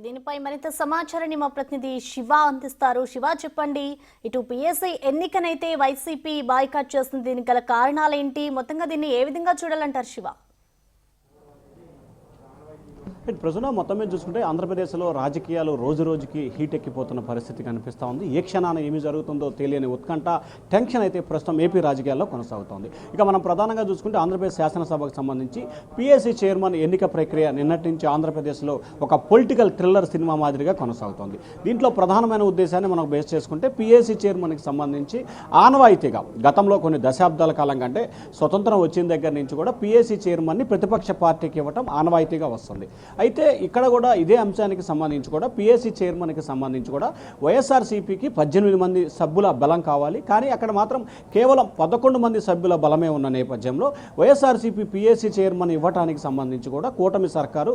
దీనిపై మరింత సమాచారాన్ని మా ప్రతినిధి శివ అందిస్తారు. శివ, చెప్పండి, ఇటు పిఎస్ఐ ఎన్నికనైతే వైసీపీ బాయ్కాట్ చేస్తుంది, దీనికి గల కారణాలేంటి? మొత్తంగా దీన్ని ఏ విధంగా చూడాలంటారు శివ? ప్రజలు మొత్తం మీద చూసుకుంటే ఆంధ్రప్రదేశ్లో రాజకీయాలు రోజు రోజుకి హీట్ ఎక్కిపోతున్న పరిస్థితి కనిపిస్తూ ఉంది. ఏ క్షణాన ఏమి జరుగుతుందో తెలియని ఉత్కంఠ, టెన్షన్ అయితే ప్రస్తుతం ఏపీ రాజకీయాల్లో కొనసాగుతోంది. ఇక మనం ప్రధానంగా చూసుకుంటే ఆంధ్రప్రదేశ్ శాసనసభకు సంబంధించి పిఎస్సి చైర్మన్ ఎన్నిక ప్రక్రియ నిన్నటి నుంచి ఆంధ్రప్రదేశ్లో ఒక పొలిటికల్ థ్రిల్లర్ సినిమా మాదిరిగా కొనసాగుతోంది. దీంట్లో ప్రధానమైన ఉద్దేశాన్ని మనం బేస్ చేసుకుంటే పిఎస్సి చైర్మన్కి సంబంధించి ఆనవాయితీగా గతంలో కొన్ని దశాబ్దాల కాలం కంటే స్వతంత్రం వచ్చిన దగ్గర నుంచి కూడా పిఎస్సి చైర్మన్ని ప్రతిపక్ష పార్టీకి ఇవ్వటం ఆనవాయితీగా వస్తుంది. అయితే ఇక్కడ కూడా ఇదే అంశానికి సంబంధించి కూడా పిఎస్సి చైర్మన్కి సంబంధించి కూడా వైఎస్ఆర్సీపీకి 18 మంది సభ్యుల బలం కావాలి, కానీ అక్కడ మాత్రం కేవలం 11 మంది సభ్యుల బలమే ఉన్న నేపథ్యంలో వైఎస్ఆర్సీపీ పిఎస్సి చైర్మన్ ఇవ్వటానికి సంబంధించి కూడా కూటమి సర్కారు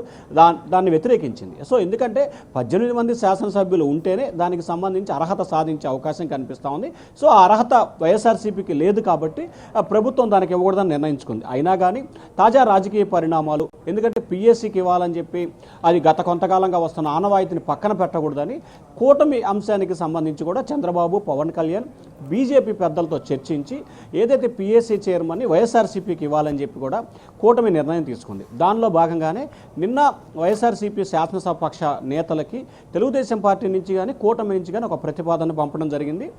దాన్ని వ్యతిరేకించింది. సో ఎందుకంటే 18 మంది శాసనసభ్యులు ఉంటేనే దానికి సంబంధించి అర్హత సాధించే అవకాశం కనిపిస్తూ ఉంది. సో ఆ అర్హత వైఎస్ఆర్సీపీకి లేదు కాబట్టి ప్రభుత్వం దానికి ఇవ్వకూడదని నిర్ణయించుకుంది. అయినా కానీ తాజా రాజకీయ పరిణామాలు, ఎందుకంటే పిఎస్సికి ఇవ్వాలని చెప్పి అది గత కొంతకాలంగా వస్తున్న ఆనవాయితీని పక్కన పెట్టకూడదని కూటమి అంశానికి సంబంధించి కూడా చంద్రబాబు, పవన్ కళ్యాణ్, బీజేపీ పెద్దలతో చర్చించి ఏదైతే పిఎస్సి చైర్మన్ని వైఎస్ఆర్సీపీకి ఇవ్వాలని చెప్పి కూడా కూటమి నిర్ణయం తీసుకుంది. దానిలో భాగంగానే నిన్న వైఎస్ఆర్సీపీ శాసనసభ పక్ష నేతలకి తెలుగుదేశం పార్టీ నుంచి కానీ కూటమి నుంచి కానీ ఒక ప్రతిపాదన పంపడం జరిగింది.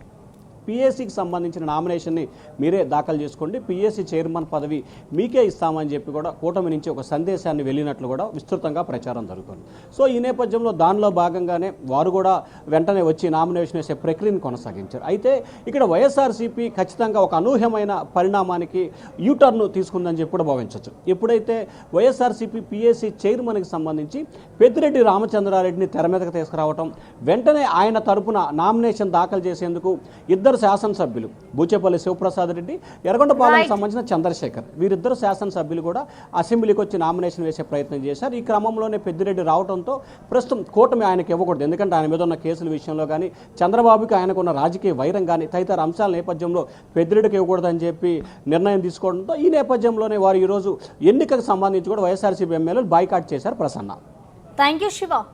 పిఎస్సికి సంబంధించిన నామినేషన్ని మీరే దాఖలు చేసుకోండి, పిఎస్సి చైర్మన్ పదవి మీకే ఇస్తామని చెప్పి కూడా కూటమి నుంచి ఒక సందేశాన్ని వెళ్ళినట్లు కూడా విస్తృతంగా ప్రచారం జరుగుతుంది. సో ఈ నేపథ్యంలో దానిలో భాగంగానే వారు కూడా వెంటనే వచ్చి నామినేషన్ వేసే ప్రక్రియను కొనసాగించారు. అయితే ఇక్కడ వైఎస్ఆర్సీపీ ఖచ్చితంగా ఒక అనూహ్యమైన పరిణామానికి యూటర్న్ తీసుకుందని చెప్పి కూడా భావించవచ్చు. ఎప్పుడైతే వైఎస్ఆర్సీపీ పిఎస్సి చైర్మన్కి సంబంధించి పెద్దిరెడ్డి రామచంద్రారెడ్డిని తెర మీదకు తీసుకురావటం, వెంటనే ఆయన తరపున నామినేషన్ దాఖలు చేసేందుకు ఇద్దరు శాసనసభ్యులు బూచేపల్లి శివప్రసాద్ రెడ్డి, ఎర్రగొండపాలెంకి సంబంధించిన చంద్రశేఖర్, వీరిద్దరు శాసనసభ్యులు కూడా అసెంబ్లీకి వచ్చి నామినేషన్ వేసే ప్రయత్నం చేశారు. ఈ క్రమంలోనే పెద్దిరెడ్డి రావడంతో ప్రస్తుతం కూటమి ఆయనకు ఇవ్వకూడదు, ఎందుకంటే ఆయన మీద ఉన్న కేసుల విషయంలో కానీ చంద్రబాబుకి ఆయనకున్న రాజకీయ వైరం కానీ తదితర అంశాల నేపథ్యంలో పెద్దిరెడ్డికి ఇవ్వకూడదని చెప్పి నిర్ణయం తీసుకోవడంతో ఈ నేపథ్యంలోనే వారు ఈరోజు ఎన్నికకు సంబంధించి కూడా వైఎస్ఆర్సీపీ ఎమ్మెల్యేలు బాయ్కాట్ చేశారు. ప్రసన్న. Thank you Shiva.